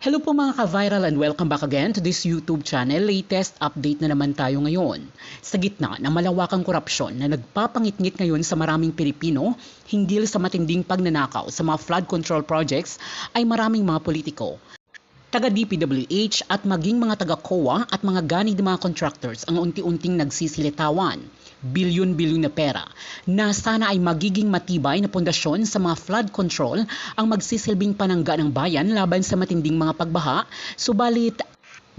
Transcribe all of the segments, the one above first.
Hello po mga ka-viral and welcome back again to this YouTube channel. Latest update na naman tayo ngayon. Sa gitna ng malawakang korupsyon na nagpapangit-ngit ngayon sa maraming Pilipino, hinggil sa matinding pagnanakaw sa mga flood control projects ay maraming mga politiko, taga-DPWH at maging mga taga-COA at mga ganid mga contractors ang unti-unting nagsisilitawan. Bilyon-bilyon na pera na sana ay magiging matibay na pundasyon sa mga flood control ang magsisilbing panangga ng bayan laban sa matinding mga pagbaha, subalit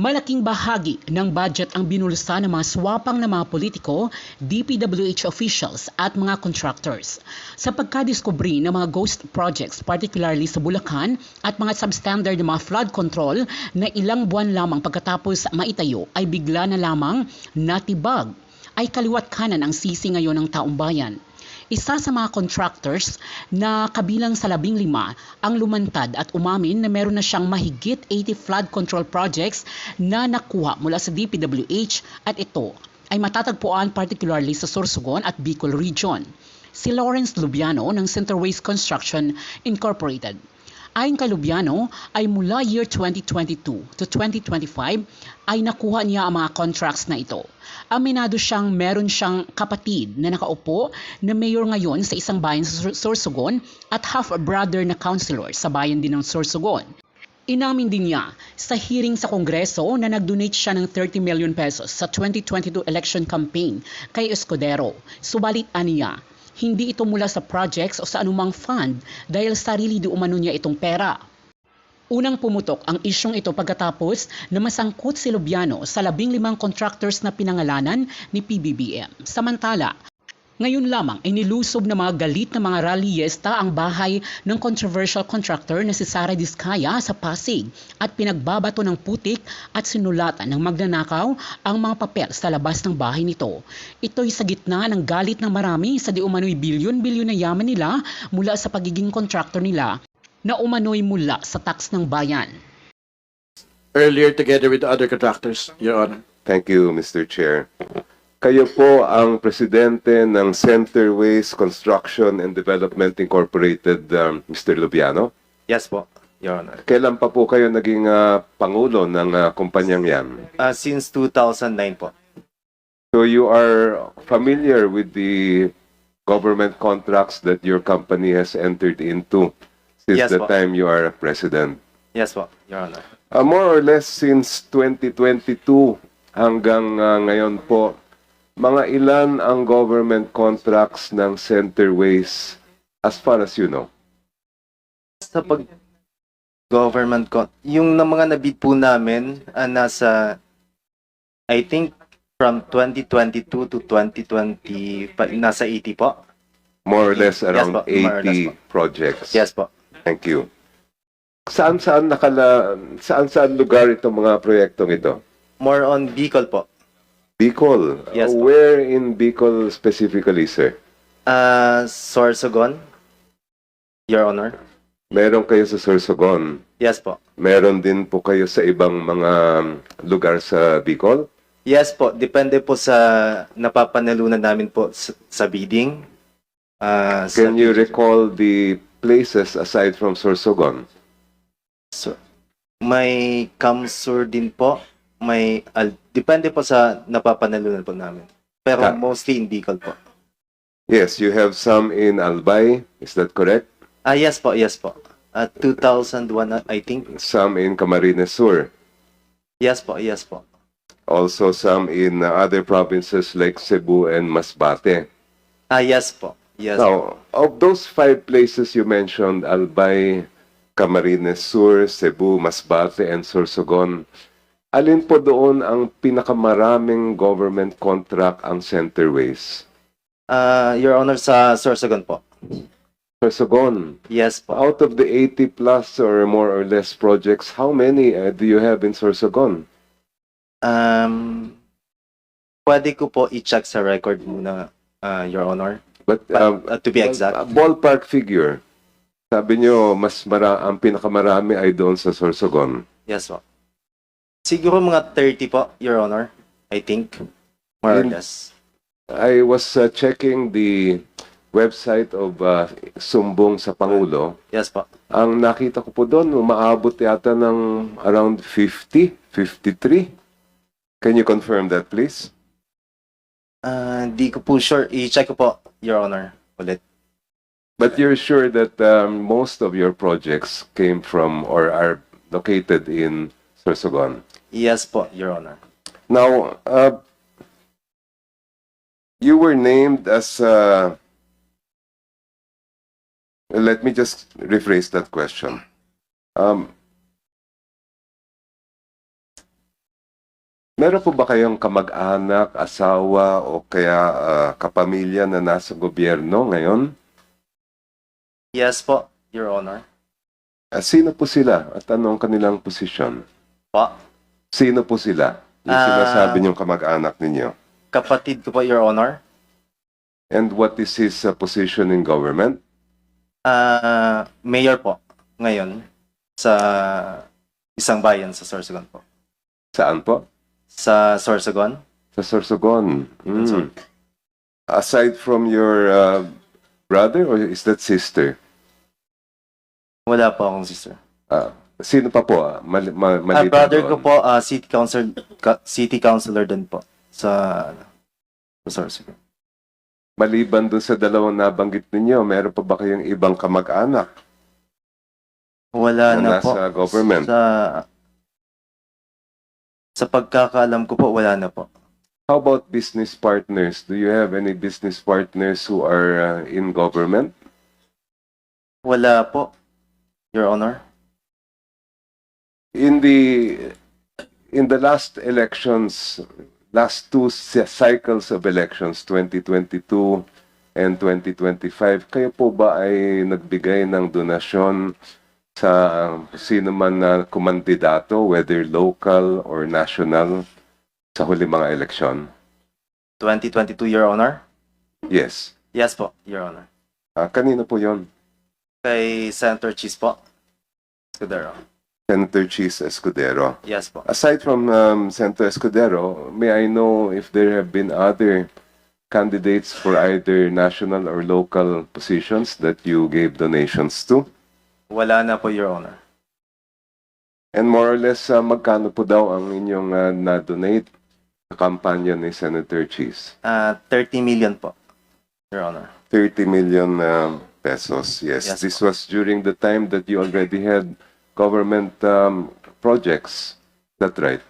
malaking bahagi ng budget ang binulsa ng mga swapang na mga politiko, DPWH officials at mga contractors. Sa pagkadiskubre ng mga ghost projects, particularly sa Bulacan at mga substandard na mga flood control na ilang buwan lamang pagkatapos maitayo ay bigla na lamang natibag, ay kaliwat kanan ang sisi ngayon ng taong bayan. Isa sa mga contractors na kabilang sa 15 ang lumantad at umamin na meron na siyang mahigit 80 flood control projects na nakuha mula sa DPWH at ito ay matatagpuan particularly sa Sorsogon at Bicol Region. Si Lawrence Lubiano ng Centerways Construction Incorporated. Ayon kay Lubiano ay mula year 2022 to 2025 ay nakuha niya ang mga contracts na ito. Aminado siyang meron siyang kapatid na nakaupo na mayor ngayon sa isang bayan sa Sorsogon at half-brother na councilor sa bayan din ng Sorsogon. Inamin din niya sa hearing sa Kongreso na nag-donate siya ng 30 million pesos sa 2022 election campaign kay Escudero. Subalit aniya, hindi ito mula sa projects o sa anumang fund dahil sarili di umano niya itong pera. Unang pumutok ang isyong ito pagkatapos na masangkot si Lubiano sa 15 contractors na pinangalanan ni PBBM. Samantala, ngayon lamang ay nilusob na mga galit na mga rallyista ang bahay ng controversial contractor na si Sara Diskaya sa Pasig at pinagbabato ng putik at sinulatan ng magnanakaw ang mga papel sa labas ng bahay nito. Ito'y sa gitna ng galit ng marami sa di umano'y bilyon-bilyon na yaman nila mula sa pagiging contractor nila na umano'y mula sa tax ng bayan. Earlier together with the other contractors, Your Honor. Thank you, Mr. Chair. Kayo po ang presidente ng Centerways Construction and Development Incorporated, Mr. Lubiano. Yes po, Your Honor. Kailan pa po kayo naging pangulo ng kumpanyang yan? Since 2009 po. So you are familiar with the government contracts that your company has entered into since Yes, the po. time you are president? Yes po, Your Honor. More or less since 2022 hanggang ngayon po, mga ilan ang government contracts ng Centerways as far as you know? Sa pag government yung na mga nabid po namin nasa I think from 2022 to 2020 nasa 80 po. More or less Yes, around po. More or less 80 po. projects. Yes po. Thank you. Saan lugar itong mga proyektong ito? More on Bicol po. Bicol. Yes, po. Where in Bicol specifically, sir? Sorsogon, Your Honor. Meron kayo sa Sorsogon. Yes po. Meron din po kayo sa ibang mga lugar sa Bicol? Yes po, depende po sa napapanalunan namin po sa bidding. Can you recall the places aside from Sorsogon? So, may Kamsur din po. May depende po sa napapanalunan po namin. Pero mostly in Bicol po. Yes, you have some in Albay. Is that correct? Yes po, yes po. 2001, I think. Some in Camarines Sur. Yes po, yes po. Also some in other provinces like Cebu and Masbate. Yes po. Yes po. Now, of those 5 places you mentioned, Albay, Camarines Sur, Cebu, Masbate, and Sorsogon, alin po doon ang pinakamaraming government contract ang Centerways? Your Honor, sa Sorsogon po. Sorsogon. Yes po. Out of the 80 plus or more or less projects, how many do you have in Sorsogon? Pwede ko po i-check sa record muna, Your Honor. But To be exact. ballpark figure. Sabi nyo, ang pinakamarami ay doon sa Sorsogon. Yes po. Siguro mga 30 po, Your Honor. I think. More or less. I was checking the website of Sumbong sa Pangulo, Yes po. ang nakita ko po doon, umaabot yata ng around 50, 53. Can you confirm that, please? Di ko po sure. I-check ko po, Your Honor, ulit. But you're sure that most of your projects came from or are located in Sorsogon? Yes po, Your Honor. Now, you were named as... let me just rephrase that question. Meron po ba kayong kamag-anak, asawa, o kaya kapamilya na nasa gobyerno ngayon? Yes po, Your Honor. Sino po sila at anong kanilang posisyon? Po. Sino po sila? Yung sinasabi niyong kamag-anak ninyo. Kapatid ko po, Your Honor. And what is his position in government? Mayor po, ngayon, sa isang bayan sa Sorsogon po. Saan po? Sa Sorsogon? Sa Sorsogon. Sorry. Aside from your brother or is that sister? Wala po akong sister. Sino pa po? Maliban Brother ko doon? po, city councilor din po sa Sorsogon. Maliban doon sa dalawang nabanggit ninyo, meron pa ba kayong ibang kamag-anak Wala na na po. nasa government? Sa pagkakaalam ko po, wala na po. How about business partners? Do you have any business partners who are in government? Wala po, Your Honor. In the last elections, last two cycles of elections, 2022 and 2025, kayo po ba ay nagbigay ng donasyon sa sino man na kumandidato, whether local or national, sa huli mga eleksyon? 2022, Your Honor? Yes. Yes po, Your Honor. Kanino po yon? Kay Senator Cheese po. Escudero. Senator Cheese Escudero. Yes po. Aside from Senator Escudero, may I know if there have been other candidates for either national or local positions that you gave donations to? Wala na po, Your Honor. And more or less, magkano po daw ang inyong na-donate sa kampanya ni Senator Cheese? 30 million po, Your Honor. 30 million pesos, yes. Yes, This was during the time that you already had government projects. That right?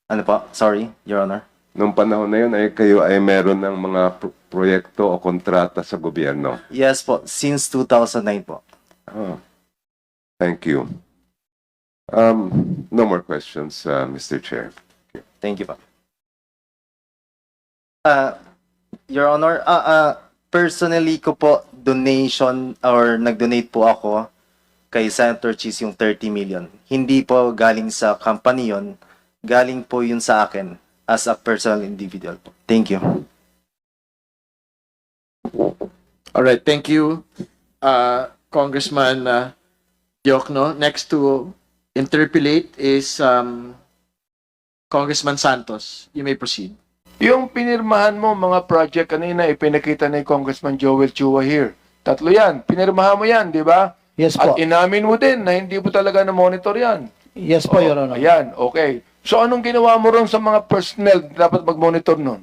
Ano po? Sorry, Your Honor. Noong panahon na yun, ay kayo ay meron ng mga proyekto o kontrata sa gobyerno. Yes po, since 2009 po. Oh, thank you. No more questions, Mr. Chair. Thank you po. Your Honor, personally ko po donation or nag-donate po ako kay Senator Cheese yung 30 million. Hindi po galing sa company yun. Galing po yun sa akin as a personal individual po. Thank you. All right, thank you, Congressman Diokno. Next to interpolate is Congressman Santos. You may proceed. Yung pinirmahan mo mga project kanina, ipinakita ni Congressman Joel Chua here. Tatlo yan. Pinirmahan mo yan, di ba? Yes At po. inamin mo din na hindi mo talaga na-monitor yan. Yes po, Your Honor. Ayan, okay. So anong ginawa mo ron sa mga personnel na dapat mag-monitor nun?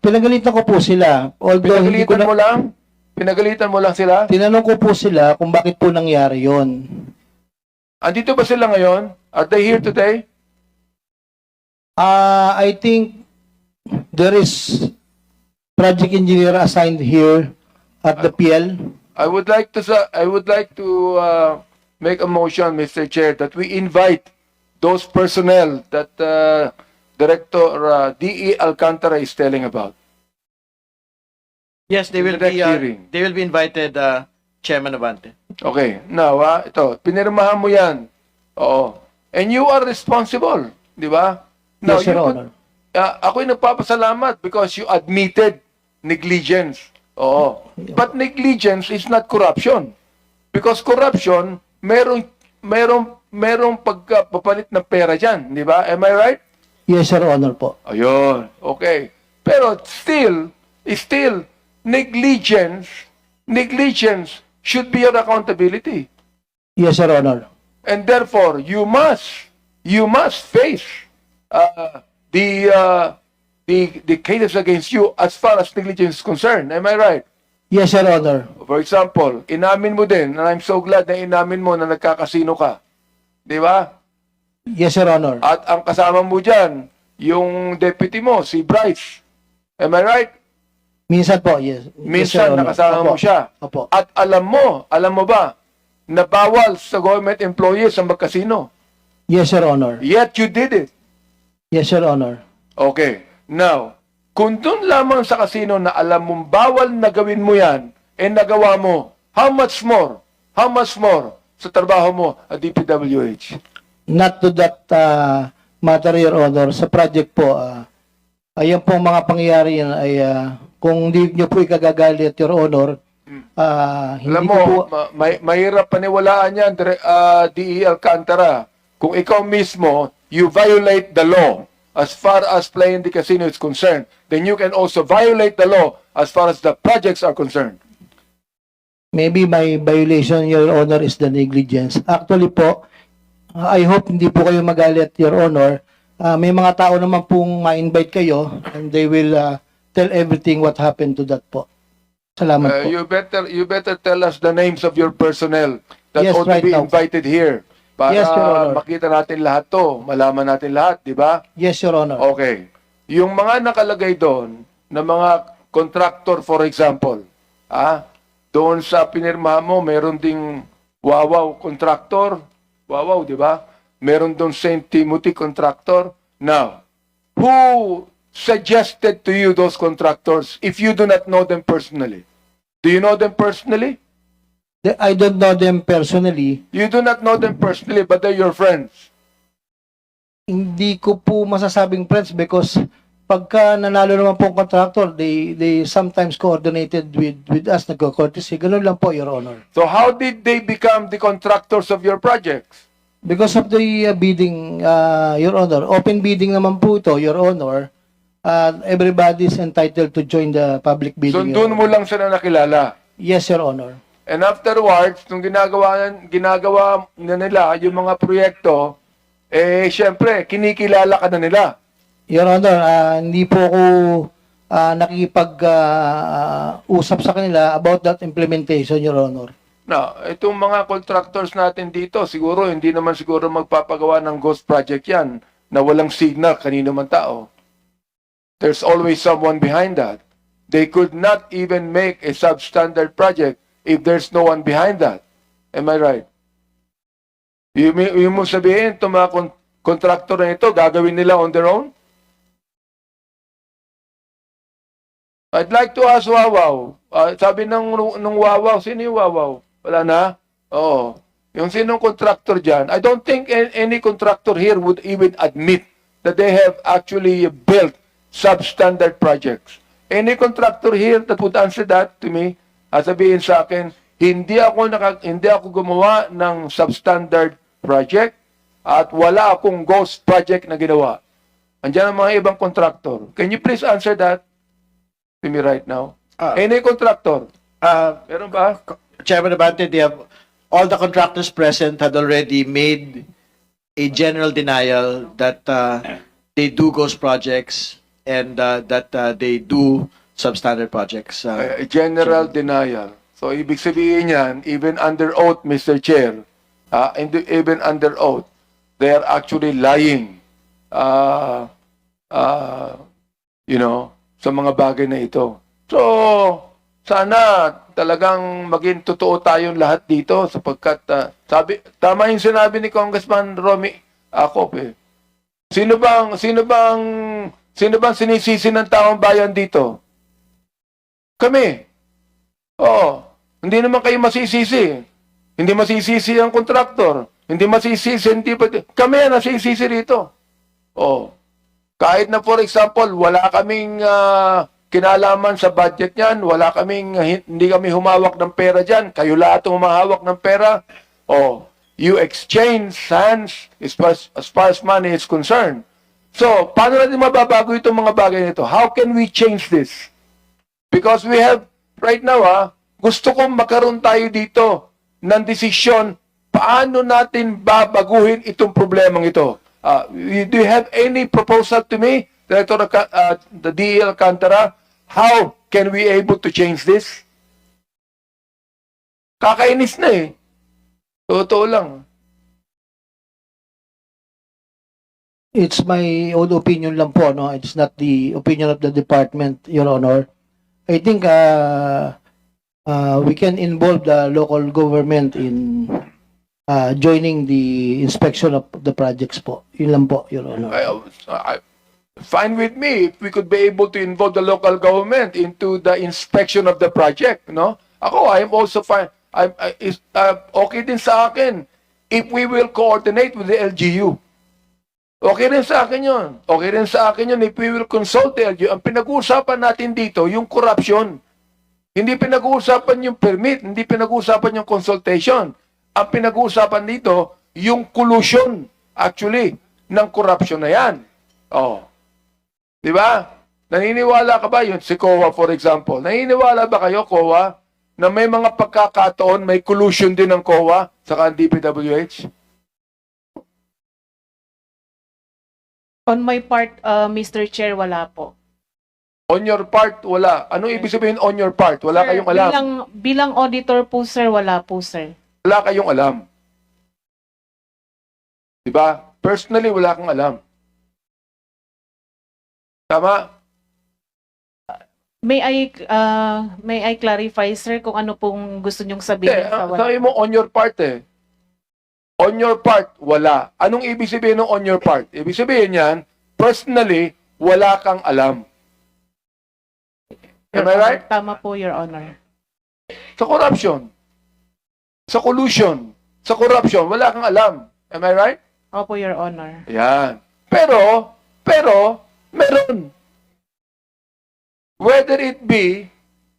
Pinagalitan ko po sila. Although hindi ko Pinagalitan na, mo lang? Pinagalitan mo lang sila? tinanong ko po sila kung bakit po nangyari yon. Andito ba sila ngayon? Are they here today? I think there is project engineer assigned here at the PL. I would like to make a motion, Mr. Chair, that we invite those personnel that Director D.E. Alcantara is telling about. Yes, they will The next be hearing. they will be invited, Chairman Abante. Okay, now, ito, pinirmahan mo yan. Oo. And you are responsible, di ba? Now, Yes, Your you Honor. ako'y nagpapasalamat because you admitted negligence. Oo. But negligence is not corruption. Because corruption, merong pagpapalit ng pera dyan, di ba? Am I right? Yes, Your Honor po. Ayun. Okay. Pero still, negligence should be your accountability. Yes, Your Honor. And therefore, you must face the cases against you as far as negligence is concerned. Am I right? Yes, Your Honor. For example, inamin mo din, and I'm so glad na inamin mo na nagkakasino ka. Di ba? Yes, Your Honor. At ang kasama mo dyan, yung deputy mo, si Bryce. Am I right? Minsan po, yes. Yes, Minsan Your Honor. nakasama mo Opo. siya. Opo. At alam mo ba, na bawal sa government employees ang magkasino. Yes, Your Honor. Yet you did it. Yes, Your Honor. Okay. Now, kung doon lamang sa kasino na alam mong bawal na gawin mo yan, nagawa mo, how much more sa trabaho mo at DPWH? Not to that matter, Your Honor. Sa project po, ayan pong mga pangyayari yan ay kung hindi nyo po ikagagalit, Your Honor, hindi Alam ko mo, po... mahirap paniwalaan yan, DE Alcantara. Kung ikaw mismo, you violate the law as far as playing the casino is concerned, then you can also violate the law as far as the projects are concerned. Maybe my violation, Your Honor, is the negligence. Actually po, I hope hindi po kayo magalit, Your Honor. May mga tao naman pong ma-invite kayo and they will tell everything what happened to that po. Salamat po. You better tell us the names of your personnel that Yes, ought right to be now. invited here para Yes, Your Honor. makita natin lahat to, malaman natin lahat, di ba? Yes, Your Honor. Okay. Yung mga nakalagay doon na mga contractor, for example, doon sa pinirmahan mo, meron ding Wawaw contractor, Wawaw, di ba? Meron doon St. Timothy contractor. Now, who suggested to you those contractors if you do not know them personally? Do you know them personally? I don't know them personally. You do not know them personally, but they're your friends. Hindi ko po masasabing friends because pagka nanalo naman pong contractor, they sometimes coordinated with us, nagko-courtesy. Ganun lang po, Your Honor. So how did they become the contractors of your projects? Because of the bidding, Your Honor, open bidding naman po ito, Your Honor, everybody is entitled to join the public So bidding. Your doon mo Honor. lang sila nakilala. Yes, Your Honor. And afterwards, nung ginagawa na nila yung mga proyekto, syempre, kinikilala ka na nila. Your Honor, hindi po ako nakikipag-usap sa kanila about that implementation, Your Honor. Na, itong mga contractors natin dito, siguro, hindi naman siguro magpapagawa ng ghost project yan na walang signal kanino man tao. There's always someone behind that. They could not even make a substandard project if there's no one behind that. Am I right? Yung mo sabihin, itong mga contractor na ito, gagawin nila on their own? I'd like to ask Wawaw. Sabi nung Wawaw, sino yung Wawaw? Wala na? Oo. Yung sinong contractor dyan, I don't think any contractor here would even admit that they have actually built substandard projects. Any contractor here that would answer that to me, sabihin sa akin, hindi ako gumawa ng substandard project at wala akong ghost project na ginawa. Andiyan ang mga ibang contractor. Can you please answer that to me right now? Any contractor? Meron ba? Chairman Abante, all the contractors present had already made a general denial that they do ghost projects and that they do substandard projects. General denial. So, ibig sabihin yan, even under oath, Mr. Chair, even under oath, they are actually lying, sa mga bagay na ito. So, sana talagang maging totoo tayong lahat dito sapagkat, tama yung sinabi ni Congressman Romy Acop eh. Sino bang sinisisi ng taong bayan dito? Kami. Oo. Hindi naman kayo masisisi. Hindi masisisi ang kontraktor. Hindi masisisi, kami ang nasisisi rito. Oo. Kahit na for example, wala kaming kinalaman sa budget niyan, hindi kami humawak ng pera diyan. Kayo lahat ang humahawak ng pera. Oh, you exchange hands as far as money is concerned. So, paano natin mababago itong mga bagay nito? How can we change this? Because we have right now, gusto kong magkaroon tayo dito ng desisyon paano natin babaguhin itong problemang ito. Do you have any proposal to me, Director the DE Alcantara? How can we able to change this? Kakainis na eh. Totoo lang. It's my own opinion lang po, no? It's not the opinion of the department, Your Honor. I think we can involve the local government in joining the inspection of the projects po. Yun lang po, Your Honor. Fine with me if we could be able to involve the local government into the inspection of the project, no? Ako, I am also fine. Okay din sa akin if we will coordinate with the LGU. Okay rin sa akin yun. Okay rin sa akin yun if we will consult the LGU. Ang pinag-uusapan natin dito, yung corruption. Hindi pinag-uusapan yung permit, hindi pinag-uusapan yung consultation. Ang pinag-uusapan dito, yung collusion, actually, ng corruption na yan. Oh. Di ba? Naniniwala ka ba yun? Si COA, for example. Naniniwala ba kayo, COA, na may mga pagkakataon, may collusion din ng COA sa DPWH? On my part, Mr. Chair, wala po. On your part, wala. Anong ibig sabihin on your part? Wala Sir, kayong alam. Bilang auditor po, sir, wala po, sir. Wala kayong alam. Diba? Personally, wala kang alam. Tama? May I clarify, sir, kung ano pong gusto niyong sabihin sa wala? Sabi mo on your part eh. On your part, wala. Anong ibig sabihin ng on your part? Ibig sabihin yan, personally, wala kang alam. Am I right? Tama po, Your Honor. Sa corruption, sa collusion, sa corruption, wala kang alam. Am I right? Opo, Your Honor. Yan. Pero, meron. Whether it be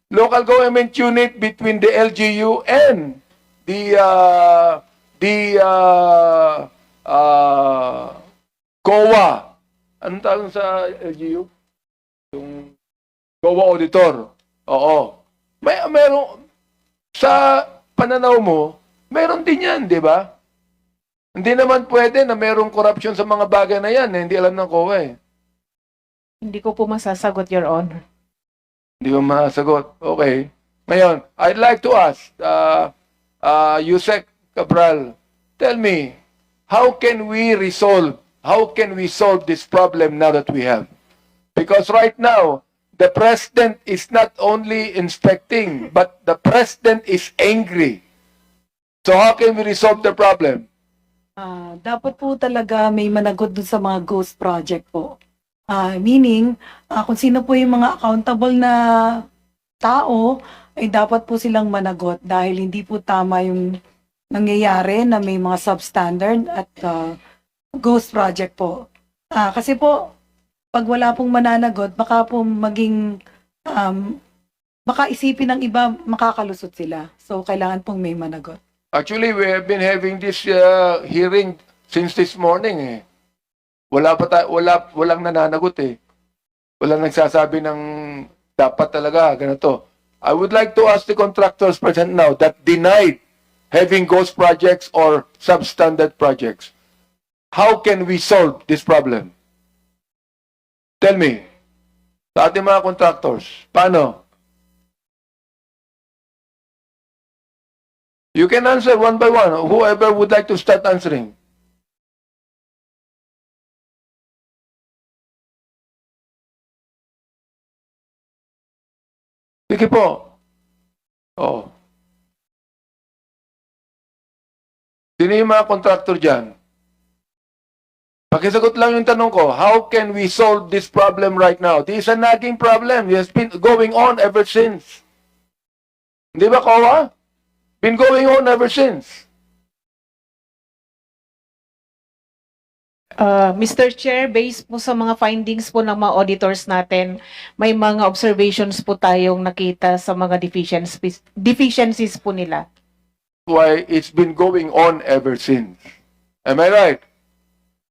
local government unit between the LGU and the COA. Anong tawag sa LGU? Yung COA auditor. Oo. Meron sa pananaw mo, meron din yan, di ba? Hindi naman pwede na merong corruption sa mga bagay na yan, hindi alam ng COA eh. Hindi ko po masasagot, Your Honor. Hindi mo masagot. Okay. Ngayon, I'd like to ask, Yusek Cabral, tell me, how can we solve this problem now that we have? Because right now, the president is not only inspecting, but the president is angry. So how can we resolve the problem? Dapat po talaga may managot dun sa mga ghost project po. Meaning, kung sino po yung mga accountable na tao, ay dapat po silang managot dahil hindi po tama yung nangyayari na may mga substandard at ghost project po. Kasi po, pag wala pong mananagot, baka po maging, baka isipin ng iba, makakalusot sila. So, kailangan pong may managot. Actually, we have been having this hearing since this morning eh. Walang nananagot eh. Walang nagsasabi ng dapat talaga ganito. I would like to ask the contractors present now that denied having ghost projects or substandard projects. How can we solve this problem? Tell me. Sa ating mga contractors, paano? You can answer one by one. Whoever would like to start answering. Sige po. Oh. Sino yung mga contractor dyan? Pakisagot lang yung tanong ko, how can we solve this problem right now? This is a nagging problem. It has been going on ever since. Hindi ba, COA? Been going on ever since. Mr. Chair, based po sa mga findings po ng mga auditors natin, may mga observations po tayong nakita sa mga deficiencies po nila. Why it's been going on ever since. Am I right?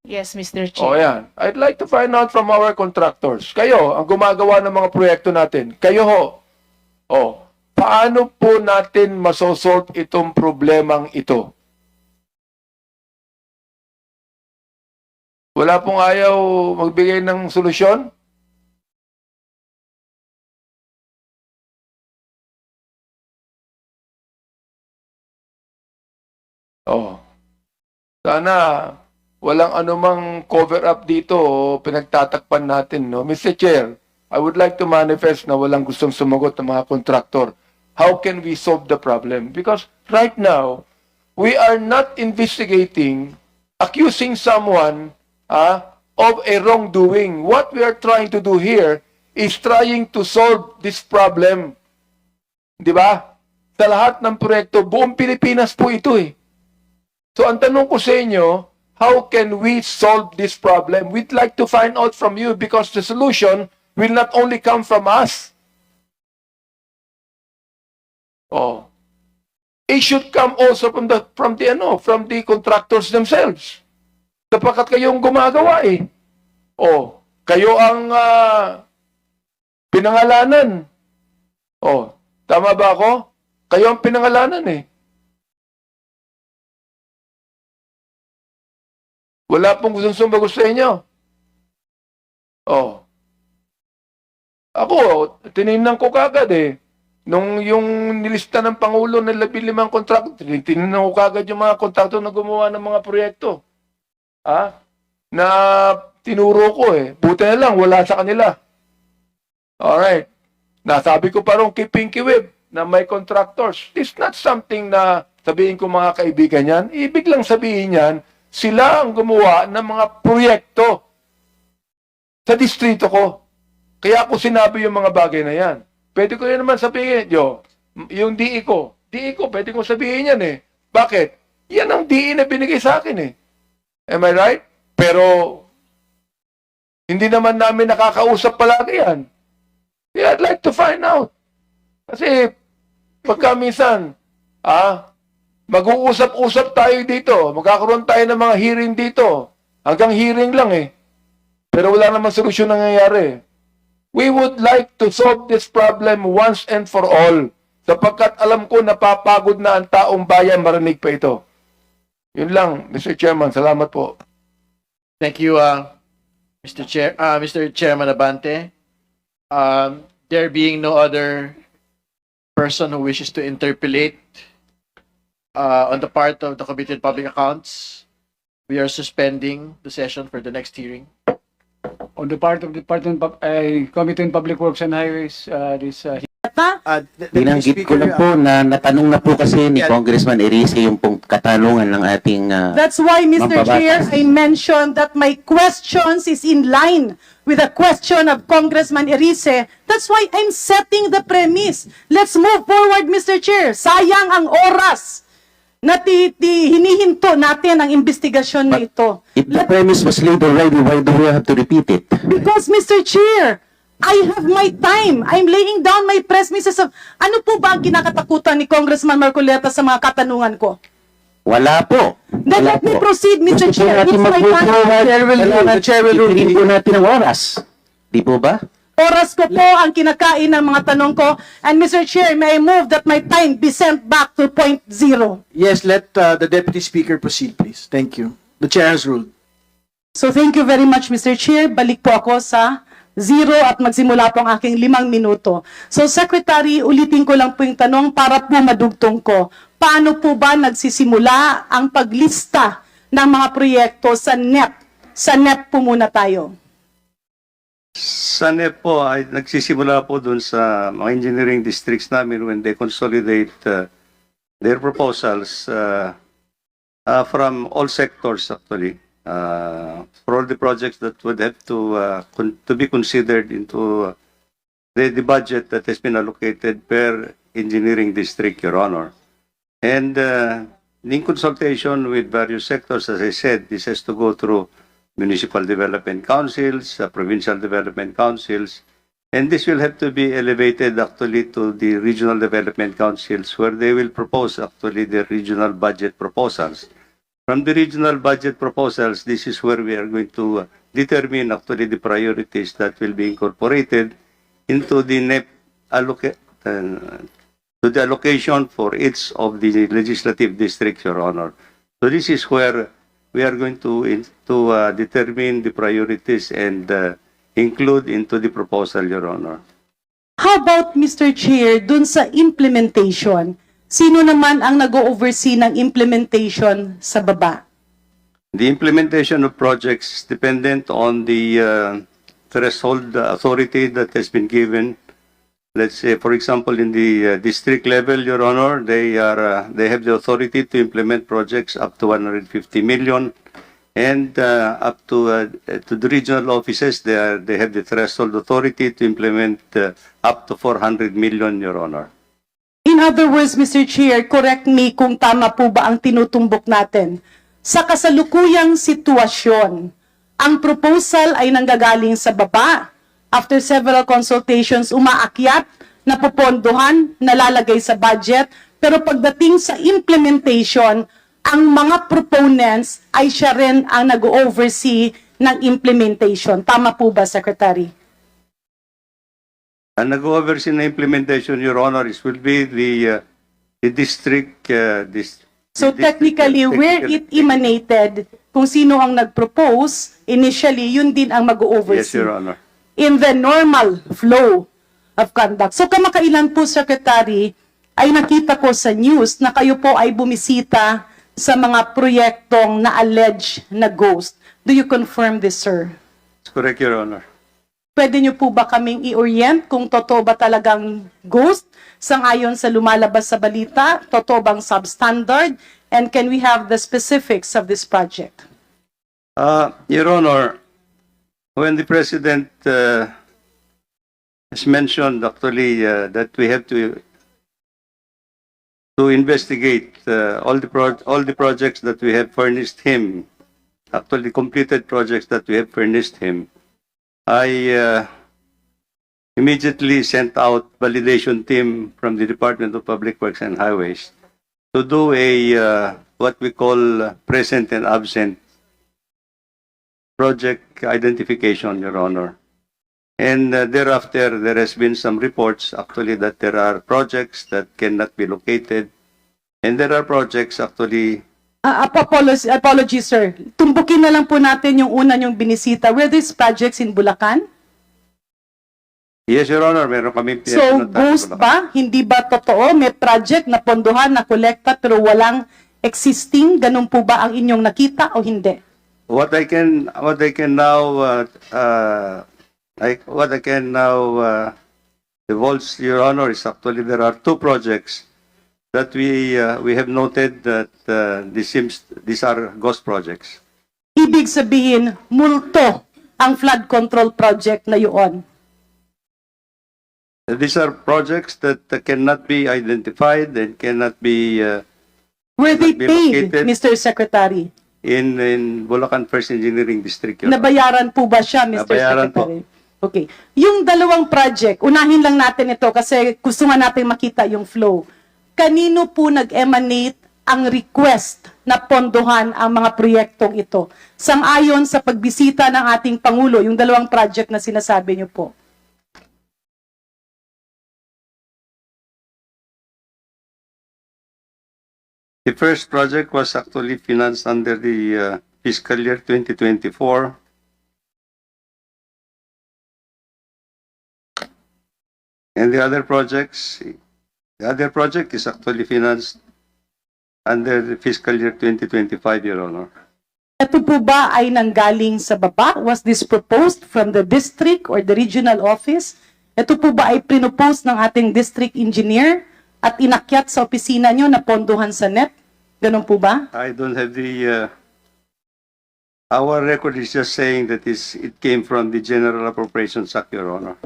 Yes, Mr. Chair. O yan. I'd like to find out from our contractors. Kayo, ang gumagawa ng mga proyekto natin. Kayo ho. Oh, paano po natin masosolve itong problemang ito? Wala pong ayaw magbigay ng solusyon? Oh. Sana walang anumang cover-up dito o pinagtatakpan natin, no? Mr. Chair, I would like to manifest na walang gustong sumagot ng mga kontraktor. How can we solve the problem? Because right now, we are not investigating, accusing someone of a wrongdoing. What we are trying to do here is trying to solve this problem. Di ba? Sa lahat ng proyekto, buong Pilipinas po ito eh. So ang tanong ko sa inyo, how can we solve this problem? We'd like to find out from you because the solution will not only come from us. Oh. It should come also from the contractors themselves. Sapagkat kayong gumagawa eh. Oh, kayo ang pinangalanan. Oh, tama ba ako? Kayo ang pinangalanan eh. Wala pong gustong sumagot sa inyo. Oh. Ako, tinignan ko kagad eh. Nung yung nilista ng Pangulo ng 15 kontrakto, tinignan ko kagad yung mga kontrakto na gumawa ng mga proyekto. Na tinuro ko eh. Buti na lang, wala sa kanila. Alright. Nasabi ko parang kay Pinky Web na may contractors. It's not something na sabihin ko mga kaibigan yan. Ibig lang sabihin yan, sila ang gumawa ng mga proyekto sa distrito ko. Kaya ako sinabi yung mga bagay na yan. Pwede ko yan naman sabihin, yung DE ko, pwede ko sabihin yan eh. Bakit? Yan ang DE na binigay sa akin eh. Am I right? Pero, hindi naman namin nakakausap palagi yan. Yeah, I'd like to find out. Kasi, pagka minsan, mag-uusap-usap tayo dito. Magkakaroon tayo ng mga hearing dito. Hanggang hearing lang eh. Pero wala namang solusyon nangyayari. We would like to solve this problem once and for all. Sapagkat alam ko napapagod na ang taong bayan marinig pa ito. Yun lang, Mr. Chairman. Salamat po. Thank you, Mr. Chairman Abante. There being no other person who wishes to interpolate on the part of the Committee on Public Accounts, we are suspending the session for the next hearing. On the part of the Committee on Public Works and Highways, Binanggit ko lang po na natanong na po kasi ni Congressman Erice yung pong katanungan ng ating That's why, Mr. Chair, mambabatas. I mentioned that my questions is in line with the question of Congressman Erice. That's why I'm setting the premise. Let's move forward, Mr. Chair. Sayang ang oras na hinihinto natin ang investigasyon na ito. If the premise was laid already, why do we have to repeat it? Because, Mr. Chair, I have my time. I'm laying down my premises of... Ano po ba ang kinakatakutan ni Congressman Marcoleta sa mga katanungan ko? Wala po. Then Wala let me po. proceed, Mr. Gusto po Chair. natin It's my mag-move time. forward. The Chair will rule. Itigil po natin ang oras. Di po ba? Oras ko po ang kinakain ng mga tanong ko. And Mr. Chair, may I move that my time be sent back to point zero. Yes, let the Deputy Speaker proceed, please. Thank you. The Chair has ruled. So thank you very much, Mr. Chair. Balik po ako sa zero at magsimula po ang aking 5 minuto. So Secretary, ulitin ko lang po yung tanong para po madugtong ko. Paano po ba nagsisimula ang paglista ng mga proyekto sa NEP? Sa NEP po muna tayo. Sa NEP po ay nagsisimula po dun sa mga engineering districts namin when they consolidate their proposals from all sectors actually. For all the projects that would have to be considered into the budget that has been allocated per engineering district, Your Honor. And in consultation with various sectors, as I said, this has to go through municipal development councils, provincial development councils, and this will have to be elevated actually to the regional development councils where they will propose actually the regional budget proposals. From the regional budget proposals, this is where we are going to determine actually the priorities that will be incorporated into the NEP to the allocation for each of the legislative districts, Your Honor. So this is where we are going to determine the priorities and include into the proposal, Your Honor. How about, Mr. Chair, dun sa implementation? Sino naman ang nag-oversee ng implementation sa baba? The implementation of projects is dependent on the threshold authority that has been given. Let's say, for example, in the district level, Your Honor, they have the authority to implement projects up to 150 million, and up to the regional offices, they have the threshold authority to implement up to 400 million, Your Honor. In other words, Mr. Chair, correct me kung tama po ba ang tinutumbok natin. Sa kasalukuyang sitwasyon, ang proposal ay nanggagaling sa baba. After several consultations, umaakyat, napopondohan, nalalagay sa budget. Pero pagdating sa implementation, ang mga proponents ay siya rin ang nag-oversee ng implementation. Tama po ba, Secretary? Ang nag-oversee na implementation, Your Honor, will be the district. So technically, where it emanated, kung sino ang nag-propose, initially, yun din ang Yes, mag-oversee. Your Honor. In the normal flow of conduct. So kamakailan po, Secretary, ay nakita ko sa news na kayo po ay bumisita sa mga proyektong na-allege na ghost. Do you confirm this, sir? That's correct, Your Honor. Pwede niyo po ba kaming i-orient kung totoo ba talagang ghost? Sangayon sa lumalabas sa balita, totoo bang substandard? And can we have the specifics of this project? Your Honor, when the President has mentioned actually that we have to investigate all the projects that we have furnished him, actually completed projects that we have furnished him, I immediately sent out validation team from the Department of Public Works and Highways to do a what we call present and absent project identification, Your Honor. And thereafter, there has been some reports actually that there are projects that cannot be located, and there are projects actually. Apologies, sir. Tumbukin na lang po natin yung una yung binisita. Were these projects in Bulacan? Yes, Your Honor, meron kami. So, ghost ba? Hindi ba totoo? May project na pondohan, na kolekta, pero walang existing? Ganun po ba ang inyong nakita o hindi? What I can now divulge, Your Honor, is actually there are two projects that we have noted that these are ghost projects. Ibig sabihin, multo ang flood control project na yun. These are projects that cannot be identified and cannot be Were they be paid, located Mr. Secretary? in Bulacan First Engineering District. Your Honor. Nabayaran po ba siya, Mr. Nabayaran Secretary? Okay. Yung dalawang project, unahin lang natin ito kasi gusto nga natin makita yung flow. Kanino po nag-emanate ang request na pondohan ang mga proyektong ito? Sang-ayon sa pagbisita ng ating Pangulo, yung dalawang project na sinasabi niyo po. The first project was actually financed under the fiscal year 2024. And the other project is actually financed under the fiscal year 2025, Your Honor. Ito po ba ay nanggaling sa baba? Was this proposed from the district or the regional office? Ito po ba ay pinopose ng ating district engineer at inakyat sa opisina nyo na pondohan sa NEP? Ganun po ba? I don't have the... our record is just saying that it came from the General Appropriations Act, Your Honor.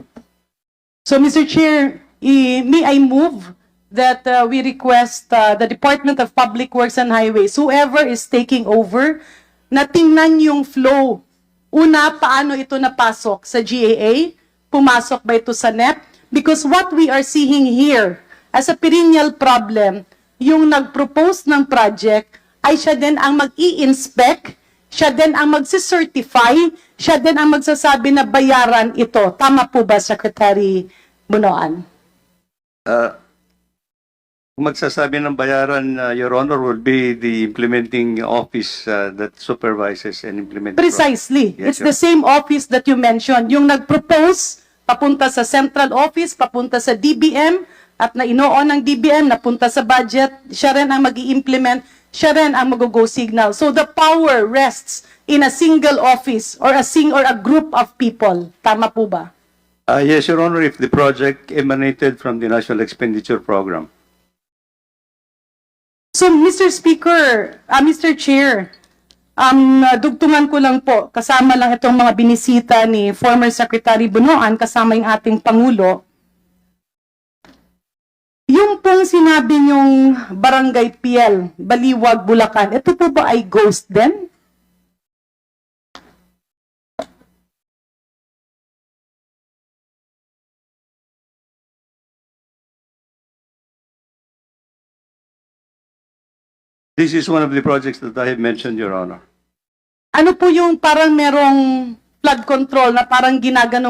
So, Mr. Chair, may I move that we request the Department of Public Works and Highways, whoever is taking over, na tingnan yung flow. Una, paano ito napasok sa GAA? Pumasok ba ito sa NEP? Because what we are seeing here as a perennial problem, yung nag-propose ng project ay siya din ang mag-i-inspect, siya din ang magsicertify, siya din ang magsasabi na bayaran ito. Tama po ba, Secretary Bunoan? magsasabi ng bayaran, Your Honor, will be the implementing office that supervises and implements. Precisely. Yes, It's the same office that you mentioned. Yung nag-propose, papunta sa central office, papunta sa DBM, at na inoon ng DBM, napunta sa budget, siya rin ang mag-i-implement, siya rin ang mag-go signal. So the power rests in a single office or a group of people. Tama po ba? Yes, Your Honor, if the project emanated from the National Expenditure Program. So, Mr. Speaker, Mr. Chair, dugtungan ko lang po, kasama lang itong mga binisita ni former Secretary Bunoan, kasama yung ating Pangulo. Yung pong sinabi niyong Barangay Piel, Baliwag, Bulacan, ito po ba ay ghost din? This is one of the projects that I have mentioned, Your Honor. Ano po yung parang merong flood control na parang ginagano